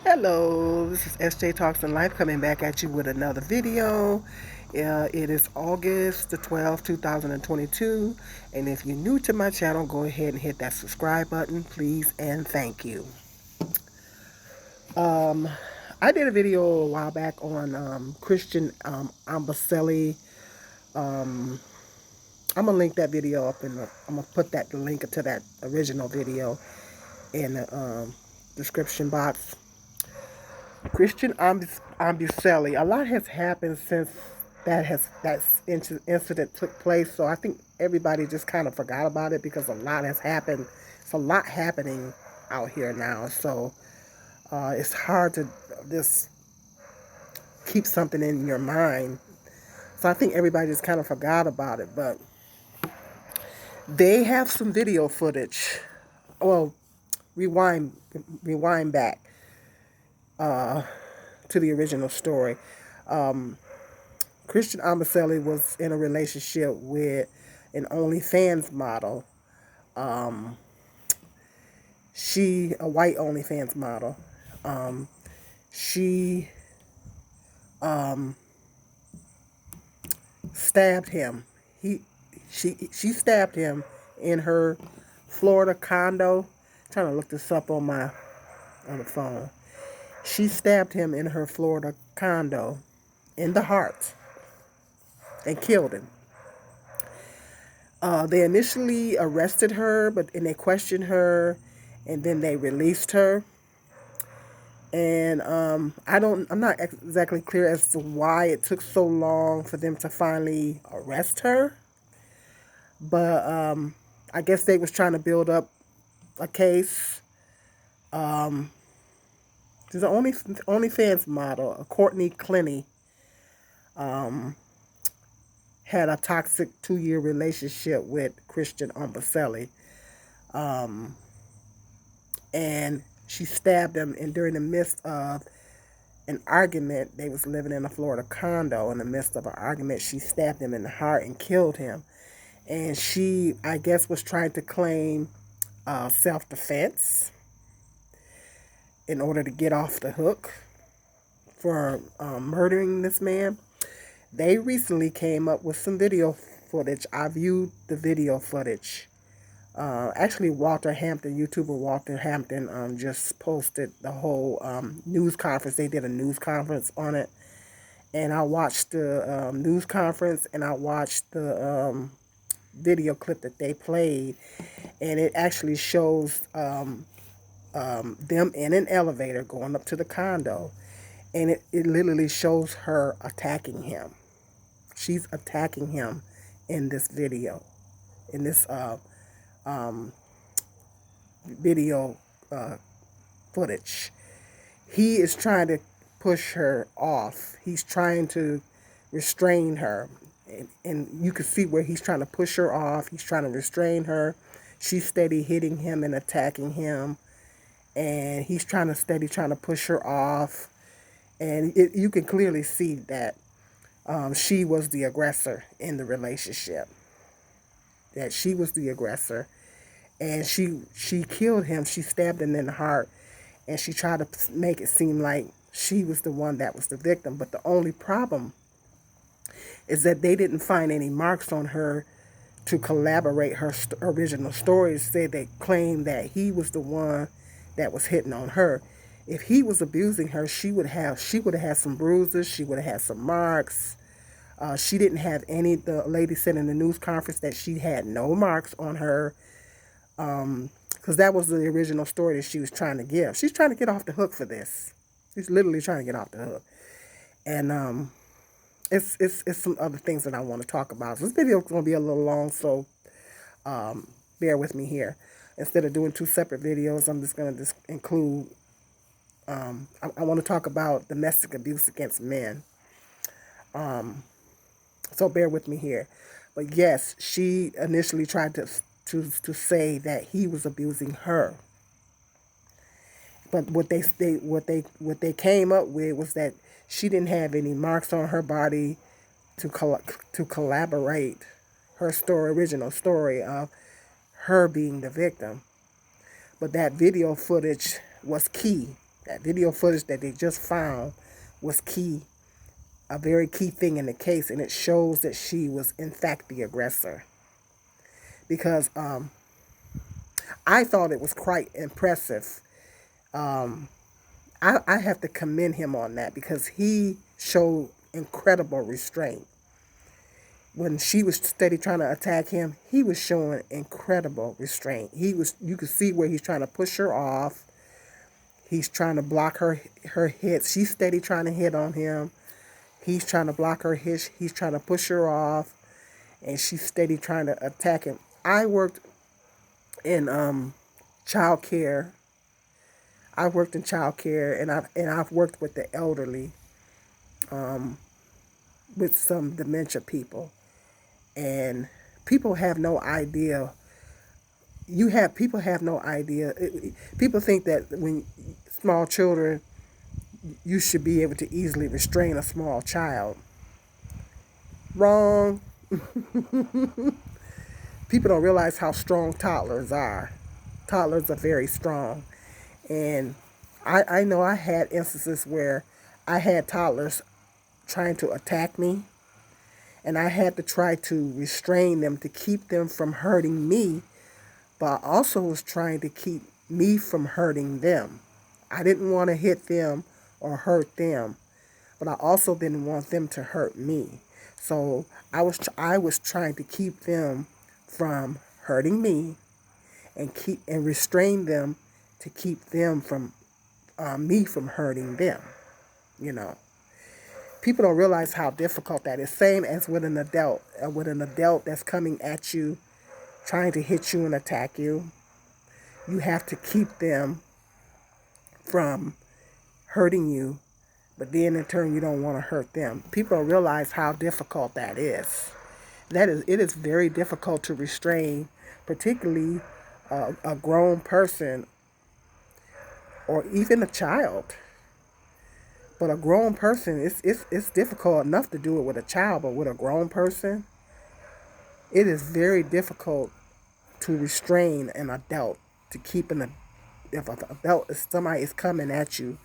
Hello, this is SJ Talks in Life coming back at you with another video. It is August the 12th, 2022. And if you're new to my channel, go ahead and hit that subscribe button, please, and thank you. Um, I did a video a while back on Christian Ambaselli. Um, I'm going to link that video up and I'm going to put the link to that original video in the description box. Christian Ambuselli. A lot has happened since that incident took place. So I think everybody just kind of forgot about it because a lot has happened. It's a lot happening out here now. So it's hard to just keep something in your mind. So I think everybody just kind of forgot about it. But they have some video footage. Well, rewind back to the original story. Christian Ambaselli was in a relationship with an OnlyFans model. A white OnlyFans model. She stabbed him. She stabbed him in her Florida condo. I'm trying to look this up on the phone. She stabbed him in her Florida condo in the heart and killed him. They initially arrested her, and they questioned her, and then they released her. And I'm not exactly clear as to why it took so long for them to finally arrest her. But I guess they was trying to build up a case. There's an OnlyFans model, Courtney Clenny, had a toxic 2-year relationship with Christian Ambaselli. And she stabbed him, and during the midst of an argument, they was living in a Florida condo. In the midst of an argument, she stabbed him in the heart and killed him. And she, I guess, was trying to claim self-defense in order to get off the hook for murdering this man. They recently came up with some video footage. I viewed the video footage. Actually, YouTuber Walter Hampton, just posted the whole news conference. They did a news conference on it. And I watched the news conference, and I watched the video clip that they played. And it actually shows them in an elevator going up to the condo. And it literally shows her attacking him. She's attacking him in this video. In this video footage. He is trying to push her off. He's trying to restrain her. And you can see where he's trying to push her off. He's trying to restrain her. She's steady hitting him and attacking him. And he's trying to push her off. And you can clearly see that she was the aggressor in the relationship. That she was the aggressor. And she killed him. She stabbed him in the heart. And she tried to make it seem like she was the one that was the victim. But the only problem is that they didn't find any marks on her to collaborate her original story. Instead, they claimed that he was the one that was hitting on her. If he was abusing her, she would have had some bruises. She would have had some marks. She didn't have any. The lady said in the news conference that she had no marks on her, because that was the original story that she was trying to give. She's trying to get off the hook for this. She's literally trying to get off the hook. And it's some other things that I want to talk about. So this video is going to be a little long, so bear with me here. Instead of doing 2 separate videos, I'm just going to include. I want to talk about domestic abuse against men. So bear with me here. But yes, she initially tried to say that he was abusing her. But what they came up with was that she didn't have any marks on her body to collaborate her original story of her being the victim. But that video footage was key That video footage that they just found was key, a very key thing in the case, and it shows that she was in fact the aggressor. Because I thought it was quite impressive. Um, I have to commend him on that because he showed incredible restraint. When she was steady trying to attack him, he was showing incredible restraint. You could see where he's trying to push her off. He's trying to block her hits. She's steady trying to hit on him. He's trying to block her hits. He's trying to push her off, and she's steady trying to attack him. I worked in child care. I worked in child care, and I've worked with the elderly, um, with some dementia people, and people have no idea. People have no idea. People think that when small children, you should be able to easily restrain a small child. Wrong. People don't realize how strong toddlers are. Toddlers are very strong. And I know I had instances where I had toddlers trying to attack me, and I had to try to restrain them to keep them from hurting me, but I also was trying to keep me from hurting them. I didn't want to hit them or hurt them, but I also didn't want them to hurt me. So I was trying to keep them from hurting me and restrain them to keep them from me from hurting them. You know, people don't realize how difficult that is. Same as with an adult. With an adult that's coming at you, trying to hit you and attack you, you have to keep them from hurting you, but then in turn you don't want to hurt them. People don't realize how difficult that is. It is very difficult to restrain, particularly a grown person or even a child. But a grown person, it's difficult enough to do it with a child, but with a grown person, it is very difficult to restrain an adult, to keep if an adult, if somebody is coming at you,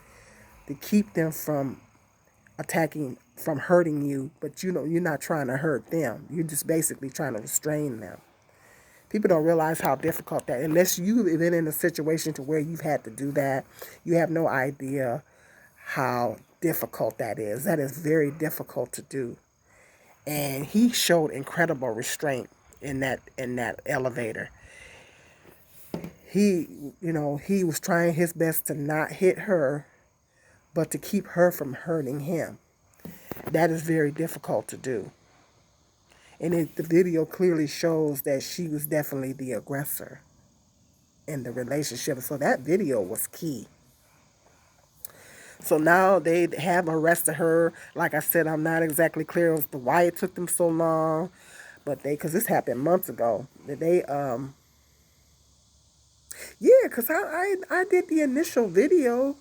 to keep them from attacking, from hurting you, but you know you're not trying to hurt them. You're just basically trying to restrain them. People don't realize how difficult that, unless you've been in a situation to where you've had to do that, you have no idea how difficult that is. That is very difficult to do. And he showed incredible restraint in that elevator. He, he was trying his best to not hit her, but to keep her from hurting him. That is very difficult to do. And the video clearly shows that she was definitely the aggressor in the relationship. So that video was key. So now they have arrested her. Like I said, I'm not exactly clear as to why it took them so long, but because this happened months ago, yeah, because I did the initial video.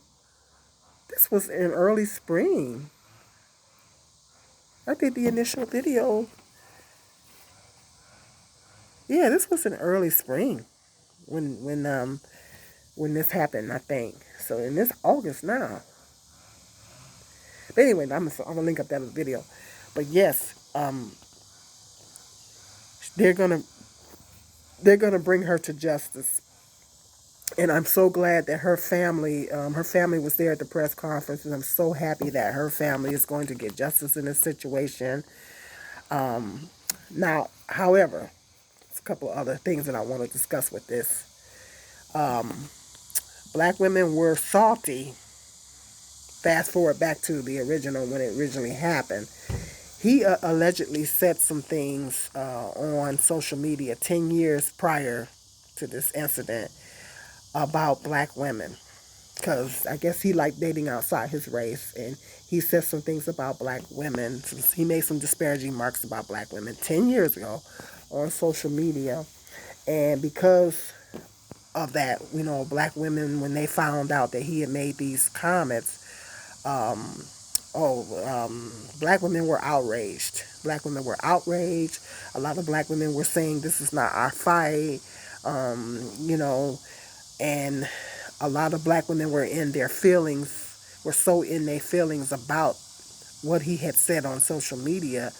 This was in early spring. I did the initial video. Yeah, this was in early spring when this happened, I think. So in this August now. But anyway, I'm gonna link up that video. But yes, they're gonna bring her to justice, and I'm so glad that her family was there at the press conference, and I'm so happy that her family is going to get justice in this situation. Now, however, there's a couple of other things that I want to discuss with this. Black women were salty. Fast forward back to the original when it originally happened. He allegedly said some things on social media 10 years prior to this incident about black women. Because I guess he liked dating outside his race. And he said some things about black women. He made some disparaging remarks about black women 10 years ago on social media. And because of that, black women, when they found out that he had made these comments, black women were outraged. Black women were outraged. A lot of black women were saying this is not our fight, and A lot of black women were in their feelings, were so in their feelings about what he had said on social media,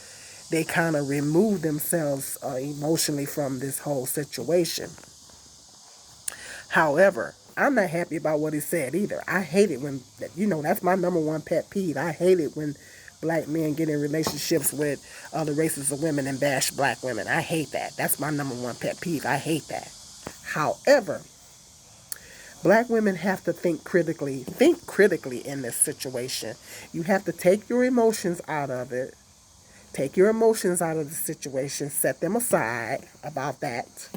they kind of removed themselves emotionally from this whole situation. However, I'm not happy about what he said either. I hate it when, that's my number one pet peeve. I hate it when black men get in relationships with other races of women and bash black women. I hate that. That's my number one pet peeve. I hate that. However, black women have to think critically. Think critically in this situation. You have to take your emotions out of it. Take your emotions out of the situation. Set them aside about that,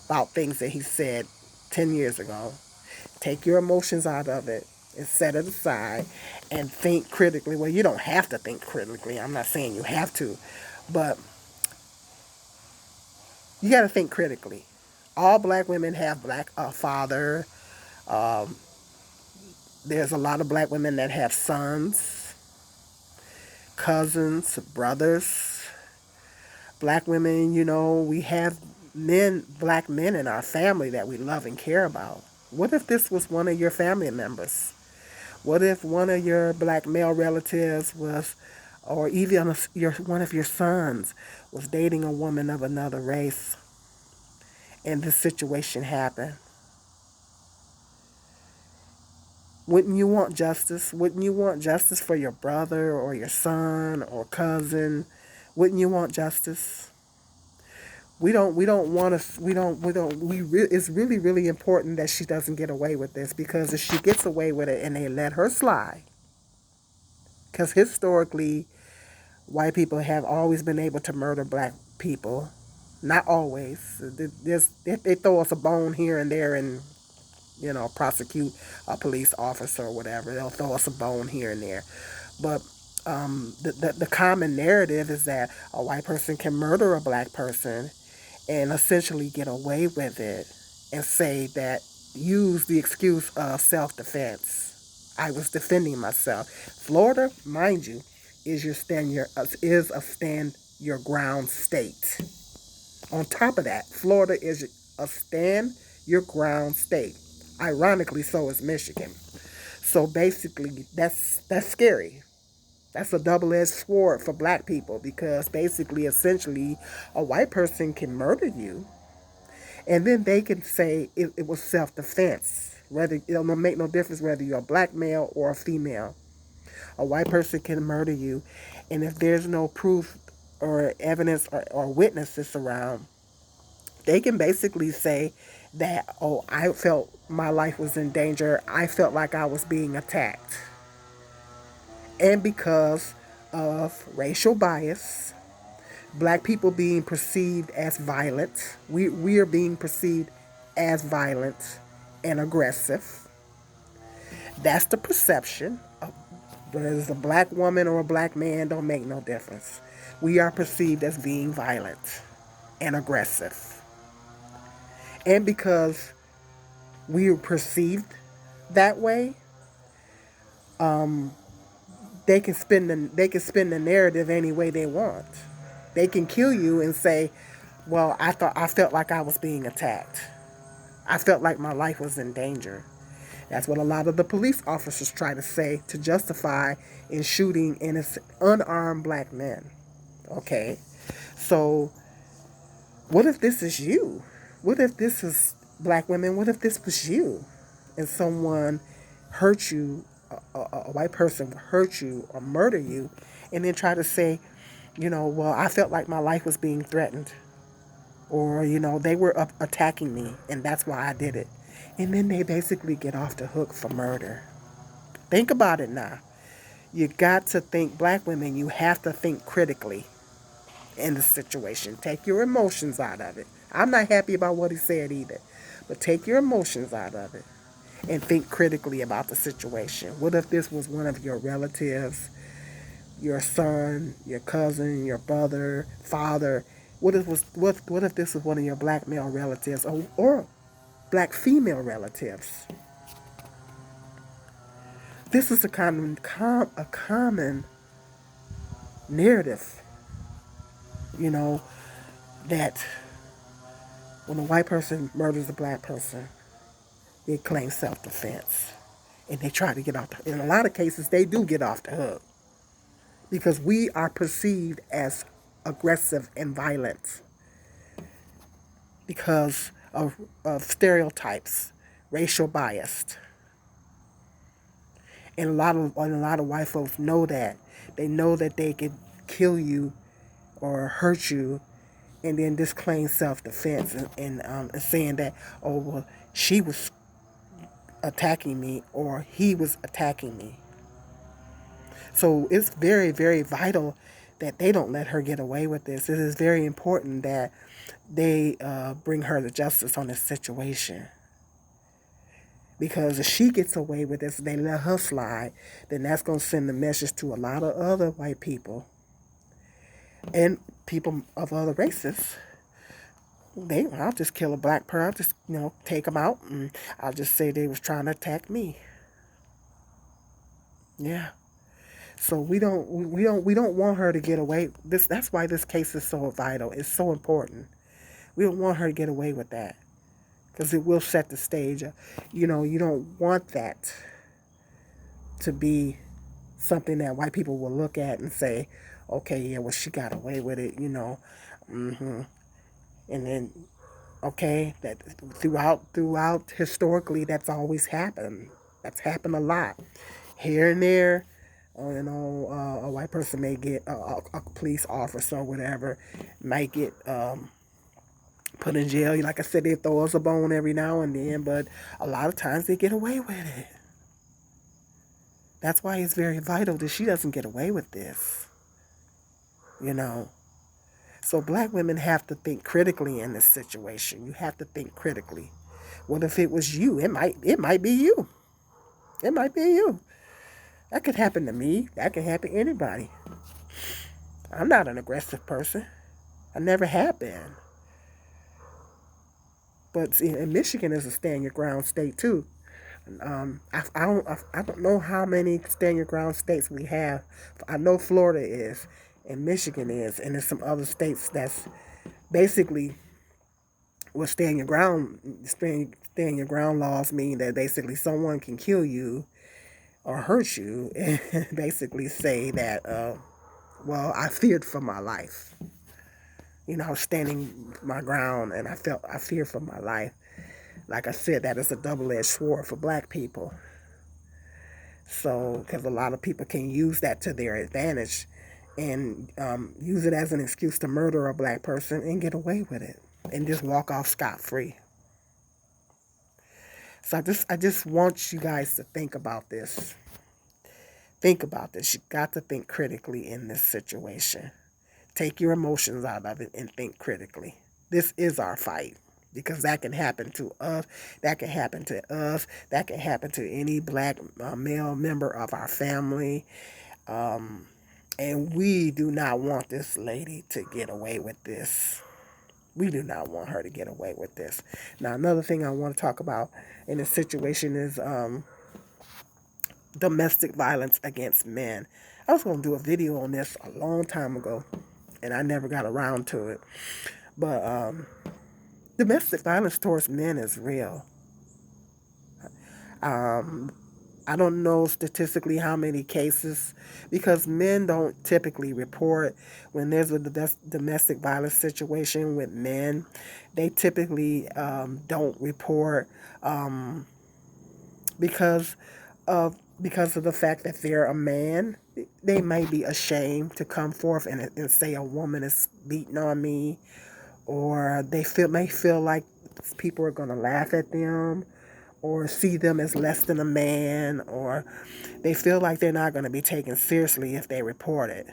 about things that he said 10 years ago. Take your emotions out of it and set it aside and think critically. Well, you don't have to think critically. I'm not saying you have to, but you got to think critically. All black women have black father. Um, there's a lot of black women that have sons, cousins, brothers. Black women, we have black men in our family that we love and care about. What if this was one of your family members? What if one of your black male relatives was, or even one of your sons was dating a woman of another race and this situation happened? Wouldn't you want justice? Wouldn't you want justice for your brother or your son or cousin? Wouldn't you want justice? We don't want to it's really really important that she doesn't get away with this, because if she gets away with it and they let her slide, because historically white people have always been able to murder black people. Not always. They throw us a bone here and there and, prosecute a police officer or whatever. They'll throw us a bone here and there. But the common narrative is that a white person can murder a black person and essentially get away with it and say that, use the excuse of self-defense. I was defending myself. Florida, mind you, is a stand your ground state. On top of that, Florida is a stand your ground state. Ironically, so is Michigan. So basically, that's scary. That's a double-edged sword for black people, because basically, essentially, a white person can murder you, and then they can say it was self-defense. Whether it'll make no difference whether you're a black male or a female. A white person can murder you, and if there's no proof or evidence or witnesses around, they can basically say that, oh, I felt my life was in danger. I felt like I was being attacked. And because of racial bias, black people being perceived as violent, we are being perceived as violent and aggressive. That's the perception. Whether it's a black woman or a black man, don't make no difference. We are perceived as being violent and aggressive. And because we are perceived that way, they can spin the narrative any way they want. They can kill you and say, "Well, I felt like I was being attacked. I felt like my life was in danger." That's what a lot of the police officers try to say to justify in shooting innocent, unarmed black men. Okay, so what if this is you? What if this is black women? What if this was you, and someone hurt you, a white person hurt you or murder you, and then try to say, well, I felt like my life was being threatened, or they were attacking me, and that's why I did it, and then they basically get off the hook for murder. Think about it now. You got to think, black women, you have to think critically in the situation. Take your emotions out of it. I'm not happy about what he said either, but take your emotions out of it and think critically about the situation. What if this was one of your relatives, your son, your cousin, your brother, father? What if this was one of your black male relatives, or black female relatives? This is a common narrative, you know, that when a white person murders a black person, they claim self-defense. And they try to get off in a lot of cases, they do get off the hook. Because we are perceived as aggressive and violent because of stereotypes, racial bias. And a lot of white folks know that. They know that they could kill you or hurt you, and then disclaim self-defense and saying that, oh well, she was attacking me or he was attacking me. So it's very, very vital that they don't let her get away with this. It is very important that they bring her to justice on this situation. Because if she gets away with this, they let her slide, then that's going to send a message to a lot of other white people and people of other races. I'll just kill a black person. I'll just, take them out, and I'll just say they was trying to attack me. Yeah. So we don't want her to get away. That's why this case is so vital. It's so important. We don't want her to get away with that because it will set the stage. You don't want that to be something that white people will look at and say, okay, yeah, well, she got away with it, hmm And then, okay, that throughout historically, that's always happened. That's happened a lot, here and there. A white person may get a police officer or whatever, might get put in jail. Like I said, they throw us a bone every now and then, but a lot of times they get away with it. That's why it's very vital that she doesn't get away with this. So black women have to think critically in this situation. You have to think critically. What if it was you? It might be you. It might be you. That could happen to me. That could happen to anybody. I'm not an aggressive person. I never have been. But see, in Michigan is a stand your ground state too. I don't know how many stand your ground states we have. I know Florida is, and Michigan is, and there's some other states that's basically what stand your ground laws mean that basically someone can kill you or hurt you and basically say that well, I feared for my life. I was standing my ground and I feared for my life. Like I said, that is a double-edged sword for black people. So, because a lot of people can use that to their advantage and use it as an excuse to murder a black person and get away with it and just walk off scot-free. So I just want you guys to think about this. Think about this. You got to think critically in this situation. Take your emotions out of it and think critically. This is our fight because that can happen to us. That can happen to us. That can happen to any black male member of our family. And we do not want this lady to get away with this. We do not want her to get away with this. Now, another thing I want to talk about in this situation is domestic violence against men. I was going to do a video on this a long time ago, and I never got around to it. But domestic violence towards men is real. I don't know statistically how many cases, because men don't typically report when there's a domestic violence situation with men. They typically don't report because of the fact that they're a man. They may be ashamed to come forth and say a woman is beating on me, or they may feel like people are going to laugh at them or see them as less than a man, or they feel like they're not going to be taken seriously if they report it.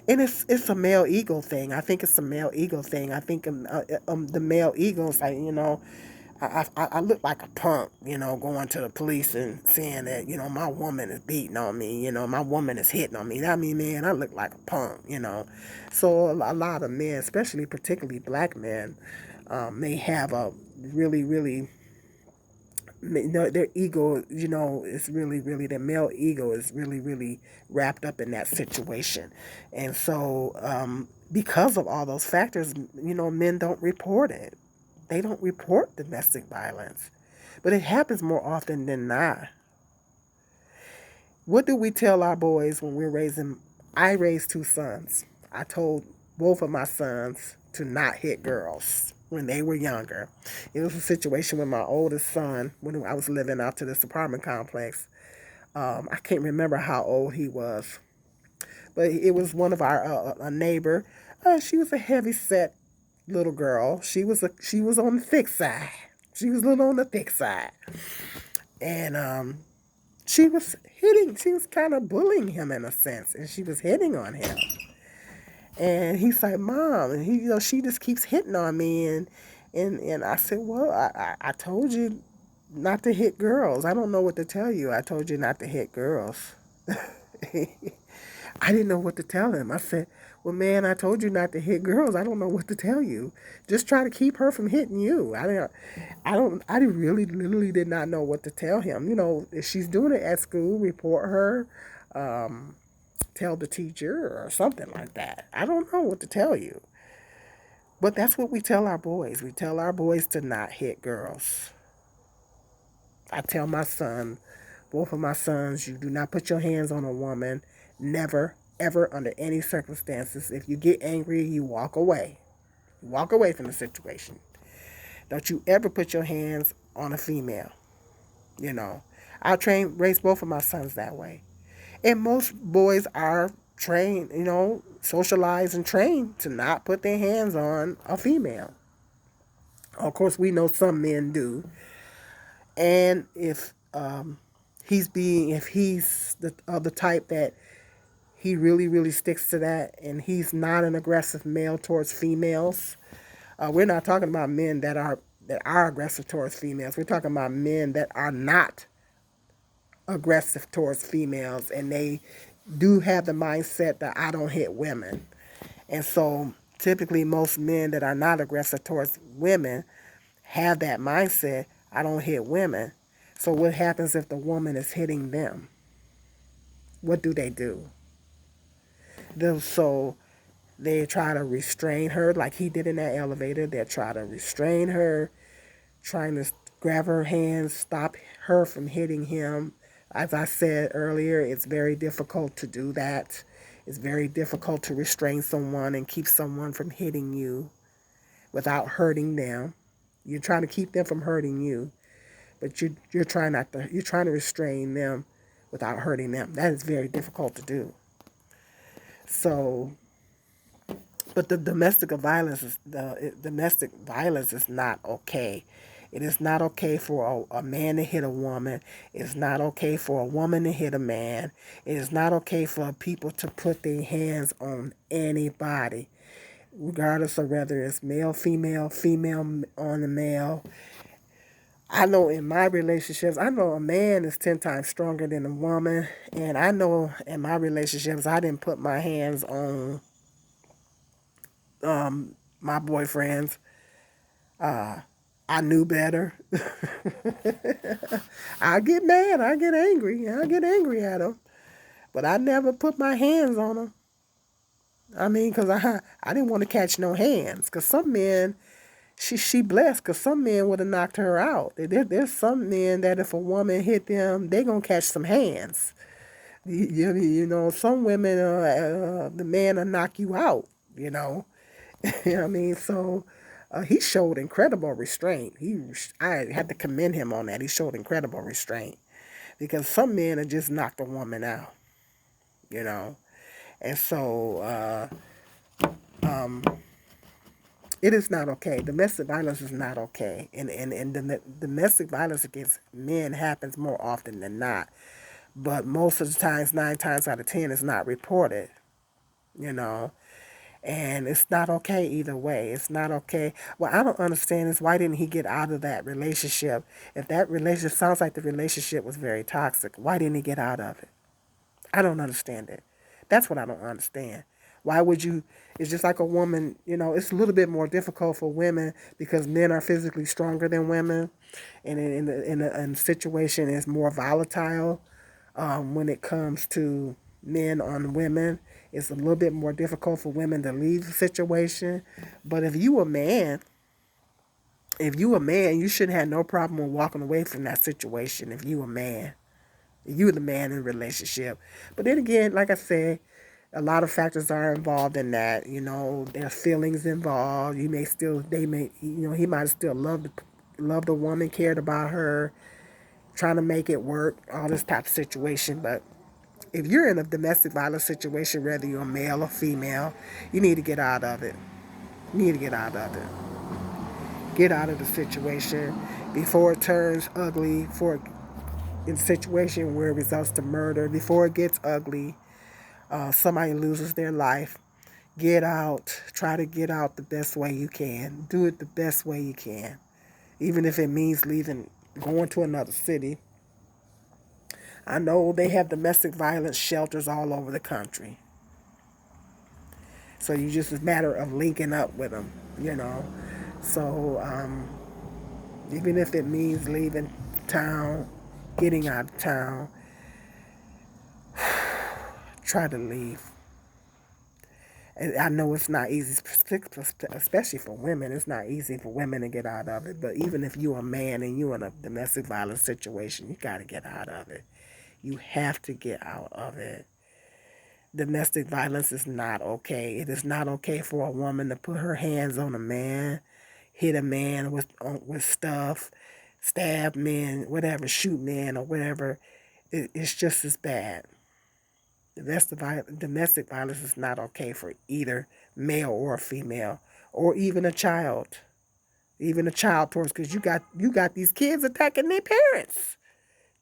And it's a male ego thing. I think it's a male ego thing. I think the male ego is like, I look like a punk, going to the police and saying that, my woman is beating on me, my woman is hitting on me. I mean, man, I look like a punk. So a lot of men, especially particularly black men, may have a really, really, their ego, is really, really, their male ego is really, really wrapped up in that situation. And so because of all those factors, men don't report it. They don't report domestic violence. But it happens more often than not. What do we tell our boys when we're raising? I raised two sons. I told both of my sons to not hit girls when they were younger. It was a situation with my oldest son when I was living out to this apartment complex. I can't remember how old he was, but it was one of our a neighbor. She was a heavy set little girl. She was on the thick side. She was a little on the thick side, and she was hitting. She was kind of bullying him in a sense, and she was hitting on him. And he's like, "Mom," and she just keeps hitting on me, and I said, "Well, I told you not to hit girls. I don't know what to tell you. I told you not to hit girls." I didn't know what to tell him. I said, "Well, man, I told you not to hit girls. I don't know what to tell you. Just try to keep her from hitting you." I really literally did not know what to tell him. If she's doing it at school, report her, tell the teacher or something like that. I don't know what to tell you. But that's what we tell our boys. We tell our boys to not hit girls. I tell my son, both of my sons, you do not put your hands on a woman. Never, ever, under any circumstances. If you get angry, you walk away. You walk away from the situation. Don't you ever put your hands on a female. You know, raise both of my sons that way. And most boys are trained, socialized and trained to not put their hands on a female. Of course, we know some men do. And if he's the type that he really, really sticks to that, and he's not an aggressive male towards females. We're not talking about men that are aggressive towards females. We're talking about men that are not aggressive towards females, and they do have the mindset that I don't hit women. And so typically most men that are not aggressive towards women have that mindset, I don't hit women. So what happens if the woman is hitting them? What do they do? So they try to restrain her like he did in that elevator. They try to restrain her, trying to grab her hands, stop her from hitting him. As I said earlier, it's very difficult to do that. It's very difficult to restrain someone and keep someone from hitting you without hurting them. You're trying to keep them from hurting you, but you're trying not to. You're trying to restrain them without hurting them. That is very difficult to do. So, but the domestic violence is not okay. It is not okay for a man to hit a woman. It is not okay for a woman to hit a man. It is not okay for people to put their hands on anybody, regardless of whether it's male, female on the male. I know in my relationships, I know a man is 10 times stronger than a woman. And I know in my relationships, I didn't put my hands on my boyfriends. I knew better. I get mad. I get angry. I get angry at them. But I never put my hands on them. I mean, because I didn't want to catch no hands. Because some men, she blessed, because some men would have knocked her out. There's some men that if a woman hit them, they going to catch some hands. Some women, the man will knock you out, you know. You know what I mean? So he showed incredible restraint. I had to commend him on that. He showed incredible restraint because some men have just knocked a woman out, you know. And so it is not okay. Domestic violence is not okay. And domestic violence against men happens more often than not. But most of the times, 9 times out of 10, it's not reported, you know. And it's not okay either way. It's not okay. What I don't understand is why didn't he get out of that relationship? If that relationship sounds like the relationship was very toxic, why didn't he get out of it? I don't understand it. That's what I don't understand. Why would you? It's just like a woman, it's a little bit more difficult for women because men are physically stronger than women, and in the situation is more volatile when it comes to men on women. It's a little bit more difficult for women to leave the situation. But if you a man If you a man, you shouldn't have no problem with walking away from that situation. If you a man, you the man in a relationship. But then again, like I said, a lot of factors are involved in that. You know, there's feelings involved. You may still, they may, you know, he might still love the woman, cared about her, trying to make it work, all this type of situation. But if you're in a domestic violence situation, whether you're male or female, you need to get out of it. You need to get out of it. Get out of the situation before it turns ugly. For in a situation where it results to murder, before it gets ugly, somebody loses their life. Get out. Try to get out the best way you can. Do it the best way you can, even if it means leaving, going to another city. I know they have domestic violence shelters all over the country. So you just a matter of linking up with them, you know. So even if it means leaving town, getting out of town, try to leave. And I know it's not easy, especially for women. It's not easy for women to get out of it. But even if you're a man and you're in a domestic violence situation, you got to get out of it. You have to get out of it. Domestic violence is not okay. It is not okay for a woman to put her hands on a man, hit a man with stuff, stab men, whatever, shoot men or whatever. It's just as bad. Domestic violence is not okay for either male or female, or even a child. Even a child towards, because you got these kids attacking their parents.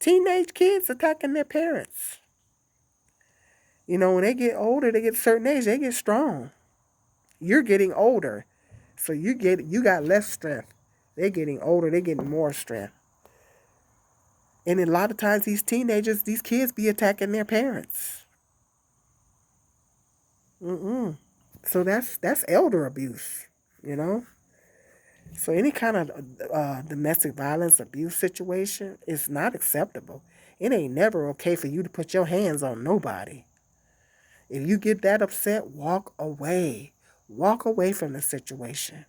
Teenage kids attacking their parents. You know, when they get older, they get a certain age, they get strong. You're getting older, so you got less strength. They're getting older, they're getting more strength. And a lot of times these teenagers, these kids be attacking their parents. Mm-mm. So that's elder abuse, you know. So any kind of domestic violence abuse situation is not acceptable. It ain't never okay for you to put your hands on nobody. If you get that upset, walk away. Walk away from the situation.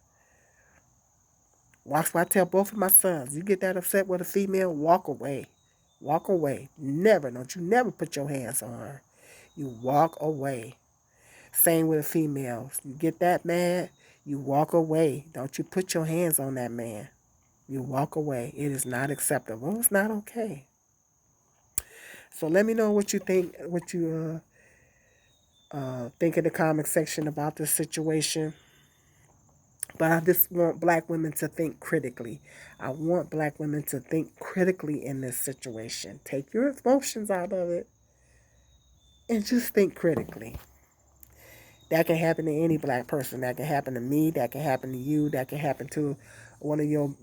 Watch what I tell both of my sons. You get that upset with a female, walk away. Walk away. Never, don't you never put your hands on her. You walk away. Same with a female. You get that mad, you walk away. Don't you put your hands on that man. You walk away. It is not acceptable. It's not okay. So let me know what you think, what you think in the comment section about this situation. But I just want black women to think critically. I want black women to think critically in this situation. Take your emotions out of it and just think critically. That can happen to any black person. That can happen to me. That can happen to you. That can happen to one of your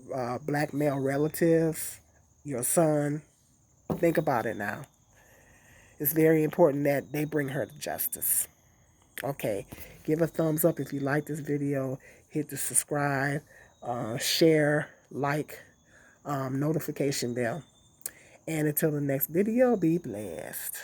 black male relatives, your son. Think about it now. It's very important that they bring her to justice. Okay, give a thumbs up if you like this video. Hit the subscribe, share, like, notification bell. And until the next video, be blessed.